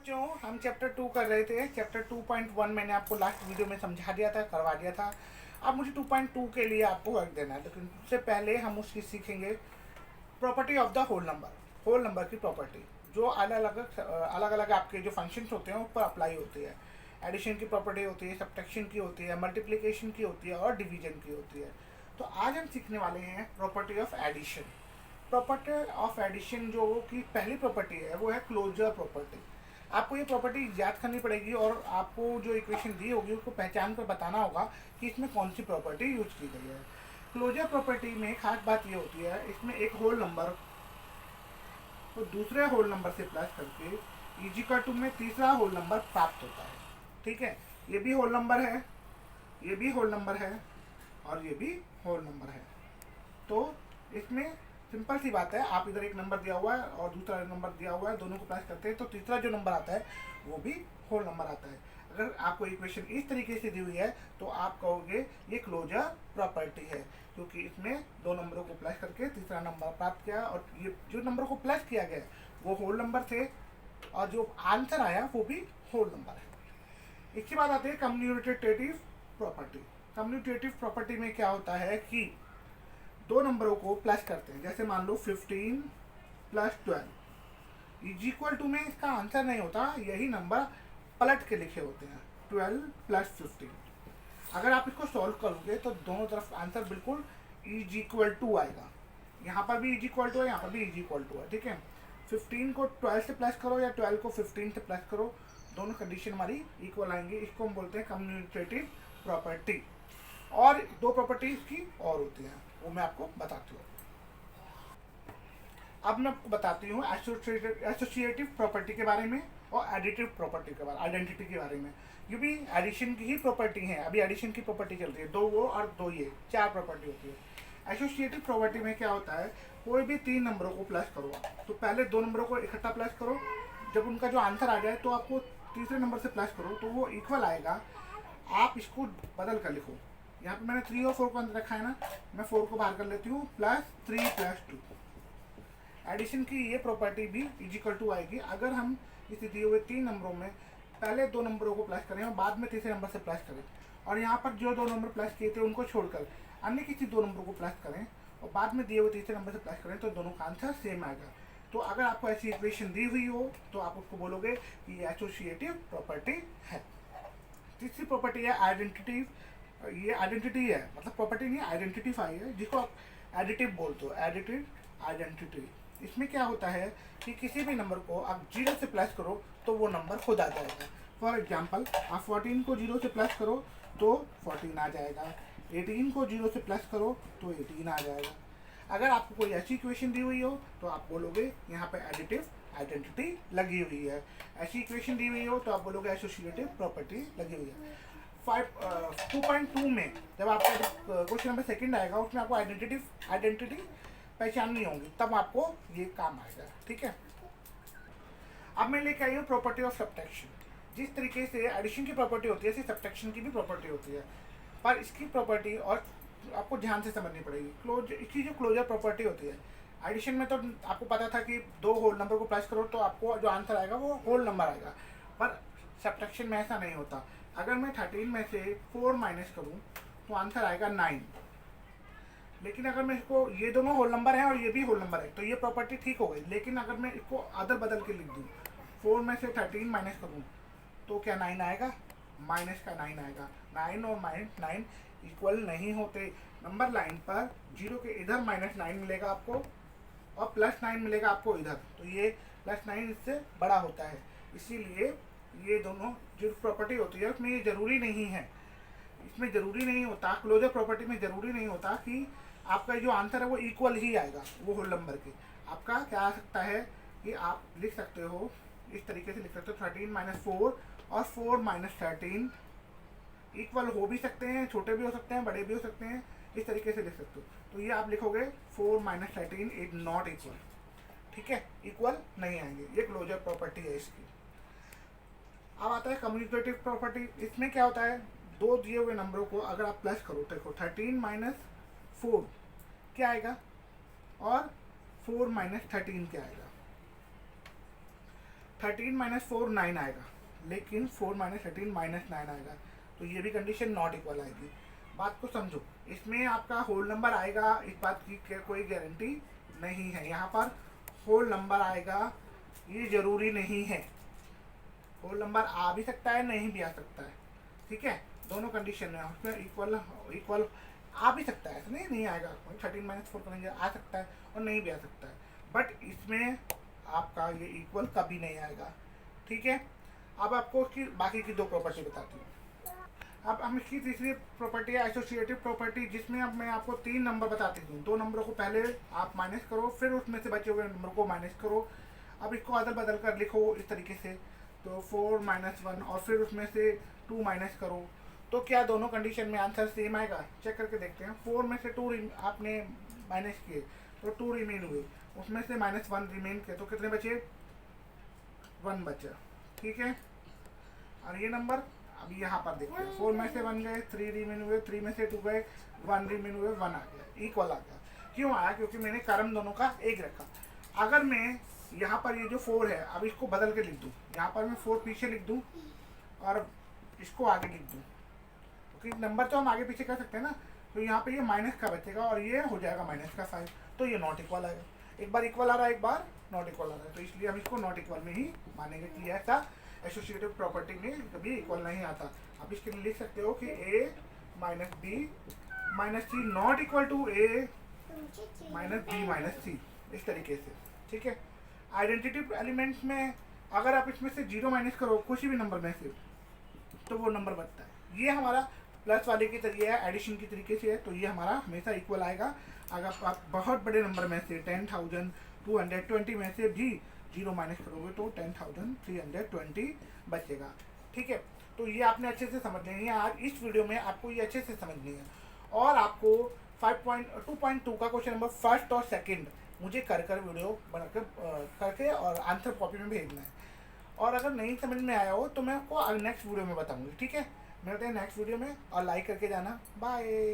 बच्चों हम चैप्टर 2 कर रहे थे। चैप्टर 2.1 मैंने आपको लास्ट वीडियो में समझा दिया था, करवा दिया था। अब मुझे 2.2 के लिए आपको वर्क देना है, लेकिन उससे पहले हम उसकी सीखेंगे property of the whole number की प्रॉपर्टी, जो अलग अलग आपके जो फंक्शंस होते हैं उन पर अप्लाई होती है। एडिशन की प्रॉपर्टी होती है, सब्ट्रैक्शन की होती है, मल्टीप्लिकेशन की होती है और डिवीजन की होती है। तो आज हम सीखने वाले हैं property of addition. Property of addition जो की पहली प्रॉपर्टी है वो है क्लोजर प्रॉपर्टी। आपको ये प्रॉपर्टी याद करनी पड़ेगी और आपको जो इक्वेशन दी होगी उसको पहचान कर बताना होगा कि इसमें कौन सी प्रॉपर्टी यूज की गई है। क्लोजर प्रॉपर्टी में खास बात ये होती है, इसमें एक होल नंबर तो दूसरे होल नंबर से प्लस करके इजिकल टू में तीसरा होल नंबर प्राप्त होता है। ठीक है, ये भी होल नंबर है, ये भी होल नंबर है और ये भी होल नंबर है। तो इसमें सिंपल सी बात है, आप इधर एक नंबर दिया हुआ है और दूसरा नंबर दिया हुआ है, दोनों को प्लस करते हैं तो तीसरा जो नंबर आता है वो भी होल नंबर आता है। अगर आपको इक्वेशन इस तरीके से दी हुई है तो आप कहोगे ये क्लोजर प्रॉपर्टी है, क्योंकि इसमें दो नंबरों को प्लस करके तीसरा नंबर प्राप्त किया और ये जो नंबर को प्लस किया गया वो होल नंबर थे और जो आंसर आया वो भी होल नंबर है। इसके बाद आते हैं कम्यूटेटिव प्रॉपर्टी। कम्यूटेटिव प्रॉपर्टी में क्या होता है कि दो नंबरों को प्लस करते हैं, जैसे मान लो 15 प्लस 12 इज इक्वल टू में इसका आंसर नहीं होता, यही नंबर पलट के लिखे होते हैं 12 प्लस 15। अगर आप इसको सॉल्व करोगे तो दोनों तरफ आंसर बिल्कुल इज इक्वल टू आएगा। यहाँ पर भी इज इक्वल टू है, यहाँ पर भी इज इक्वल टू है। ठीक है, 15 को 12 से प्लस करो या 12 को 15 से प्लस करो, दोनों कंडीशन हमारी इक्वल आएंगे। इसको हम बोलते हैं कम्यूटेटिव प्रॉपर्टी। और दो प्रॉपर्टीज की और होती हैं, वो मैं आपको बताती हूँ। अब मैं आपको बताती हूँ एसोसिएटिव प्रॉपर्टी के बारे में और एडिटिव प्रॉपर्टी के बारे आइडेंटिटी के बारे में। ये भी एडिशन की ही प्रॉपर्टी है, अभी एडिशन की प्रॉपर्टी चल रही है, दो वो और दो ये, चार प्रॉपर्टी होती है। एसोसिएटिव प्रॉपर्टी में क्या होता है, कोई भी तीन नंबरों को प्लस करो तो पहले दो नंबरों को इकट्ठा प्लस करो, जब उनका जो आंसर आ जाए तो आपको तीसरे नंबर से प्लस करो तो वो इक्वल आएगा। आप इसको बदल कर लिखो, यहाँ पे मैंने 3 और 4 को अंदर रखा है ना, मैं 4 को बाहर कर लेती हूँ, +3 + 2। एडिशन की ये प्रॉपर्टी भी इजिकल टू आएगी अगर हम इस दिए हुए तीन नंबरों में पहले दो नंबरों को प्लस करें और बाद में तीसरे नंबर से प्लस करें, और यहाँ पर जो दो नंबर प्लस किए थे उनको छोड़कर अन्य किसी दो नंबरों को प्लस करें और बाद में दिए हुए तीसरे नंबर से प्लस करें तो दोनों का आंसर सेम आएगा। तो अगर आपको ऐसी इक्वेशन दी हुई हो तो आप उसको बोलोगे कि ये एसोसिएटिव प्रॉपर्टी है। तीसरी प्रॉपर्टी है आइडेंटिटी। ये आइडेंटिटी है, मतलब प्रॉपर्टी नहीं, आइडेंटिफाई है, जिसको आप एडिटिव बोलते हो, एडिटिव आइडेंटिटी। इसमें क्या होता है कि किसी भी नंबर को आप 0 से प्लस करो तो वो नंबर खुद आ जाएगा। फॉर एग्जांपल, आप 14 को 0 से प्लस करो तो 14 आ जाएगा, 18 को 0 से प्लस करो तो 18 आ जाएगा। अगर आपको कोई ऐसी इक्वेशन दी हुई हो तो आप बोलोगे यहाँ पे एडिटिव आइडेंटिटी लगी हुई है। ऐसी इक्वेशन दी हुई हो तो आप बोलोगे एसोसिएटिव प्रॉपर्टी लगी हुई है। 2.2 में जब आपका क्वेश्चन नंबर सेकंड आएगा उसमें आपको आइडेंटिटी पहचाननी होगी, तब आपको ये काम आएगा। ठीक है, अब मैं लेके आई हूँ प्रॉपर्टी ऑफ सब्ट्रैक्शन। जिस तरीके से एडिशन की प्रॉपर्टी होती है, ऐसी सब्ट्रैक्शन की भी प्रॉपर्टी होती है, पर इसकी प्रॉपर्टी और आपको ध्यान से समझनी पड़ेगी। इसकी जो क्लोजर प्रॉपर्टी होती है, एडिशन में तो आपको पता था कि दो होल नंबर को प्लस करो तो आपको जो आंसर आएगा वो होल नंबर आएगा, पर सब्ट्रैक्शन में ऐसा नहीं होता। अगर मैं 13 में से 4 माइनस करूँ तो आंसर आएगा 9, लेकिन अगर मैं इसको, ये दोनों होल नंबर हैं और ये भी होल नंबर है तो ये प्रॉपर्टी ठीक हो गई। लेकिन अगर मैं इसको अदल बदल के लिख दूँ, 4 में से 13 माइनस करूँ तो क्या 9 आएगा, माइनस का 9 आएगा। 9 और -9 इक्वल नहीं होते। नंबर लाइन पर 0 के इधर -9 मिलेगा आपको और +9 मिलेगा आपको इधर, तो ये +9 इससे बड़ा होता है। इसीलिए ये दोनों जो प्रॉपर्टी होती है उसमें ये ज़रूरी नहीं है, इसमें ज़रूरी नहीं होता, क्लोजर प्रॉपर्टी में ज़रूरी नहीं होता कि आपका जो आंसर है वो इक्वल ही आएगा वो होल नंबर के। आपका क्या आ सकता है कि आप लिख सकते हो, इस तरीके से लिख सकते हो 13 - 4 और 4 - 13 इक्वल हो भी सकते हैं, छोटे भी हो सकते हैं, बड़े भी हो सकते हैं, इस तरीके से लिख सकते हो। तो ये आप लिखोगे 4 - 13 इज नॉट इक्वल। ठीक है, इक्वल नहीं आएंगे, ये क्लोजर प्रॉपर्टी है इसकी। अब आता है कम्यूटेटिव प्रॉपर्टी। इसमें क्या होता है, दो दिए हुए नंबरों को अगर आप प्लस करो, देखो 13 - 4 क्या आएगा और 4 - 13 क्या आएगा। 13 माइनस 4 9 आएगा, लेकिन 4 माइनस 13 माइनस 9 आएगा, तो ये भी कंडीशन नॉट इक्वल आएगी। बात को समझो, इसमें आपका होल नंबर आएगा, इस बात की कोई गारंटी नहीं है। यहाँ पर होल नंबर आएगा ये ज़रूरी नहीं है, होल नंबर आ भी सकता है, नहीं भी आ सकता है, ठीक है। दोनों कंडीशन में उसमें इक्वल आ भी सकता है, ऐसा नहीं आएगा। 13 माइनस 4 करेंगे आ सकता है और नहीं भी आ सकता है, बट इसमें आपका ये इक्वल कभी नहीं आएगा, ठीक है। अब आपको उसकी बाकी की दो प्रॉपर्टी बताती हूँ। अब हम इसकी तीसरी प्रॉपर्टी है एसोसिएटिव प्रॉपर्टी, जिसमें अब मैं आपको 3 नंबर बताती हूँ। 2 नंबरों को पहले आप माइनस करो, फिर उसमें से बचे हुए नंबर को माइनस करो। अब इसको अदल बदल कर लिखो इस तरीके से, तो 4 माइनस 1 और फिर उसमें से 2 माइनस करो, तो क्या दोनों कंडीशन में आंसर सेम आएगा? चेक करके देखते हैं। 4 में से 2 आपने माइनस किए तो 2 रिमेन हुए, उसमें से -1 रिमेन किए तो कितने बचे? 1 बचा, ठीक है। और ये नंबर अभी यहाँ पर देखते हैं, 4 में से 1 गए, 3 रिमेन हुए, 3 में से 2 गए, 1 रिमेन हुए, 1 आ गया, इक्वल आ गया। क्यों आया? क्योंकि मैंने क्रम दोनों का एक रखा। अगर मैं यहाँ पर ये जो 4 है, अब इसको बदल के लिख दूँ, यहाँ पर मैं 4 पीछे लिख दूँ और इसको आगे लिख दूँ, क्योंकि नंबर तो हम आगे पीछे कर सकते हैं ना, तो यहाँ पे ये माइनस का बचेगा और ये हो जाएगा माइनस का 5, तो ये नॉट इक्वल आएगा। एक बार इक्वल आ रहा है, एक बार नॉट इक्वल आ रहा है, तो इसलिए हम इसको नॉट इक्वल में ही मानेंगे कि ऐसा एसोसिएटिव प्रॉपर्टी में कभी इक्वल नहीं आता। अब इसके लिए लिख सकते हो कि a minus B minus C not equal to a minus B minus C, इस तरीके से, ठीक है। आइडेंटिटी एलिमेंट्स में अगर आप इसमें से 0 माइनस करो किसी भी नंबर में से, तो वो नंबर बनता है। ये हमारा प्लस वाले के तरीके है, एडिशन की तरीके से है, तो ये हमारा हमेशा इक्वल आएगा। अगर आप बहुत बड़े नंबर में से 10,220 में से भी 0 माइनस करोगे तो 10,320 बचेगा, ठीक है। तो ये आपने अच्छे से समझनी है, आज इस वीडियो में आपको ये अच्छे से समझनी है। और आपको 2.2 का क्वेश्चन नंबर फर्स्ट और सेकंड मुझे कर वीडियो बनाकर करके और आंसर कॉपी में भेजना है। और अगर नहीं समझ में आया हो तो मैं आपको नेक्स्ट वीडियो में बताऊंगी, ठीक है। मिलते हैं नेक्स्ट वीडियो में, और लाइक करके जाना। बाय।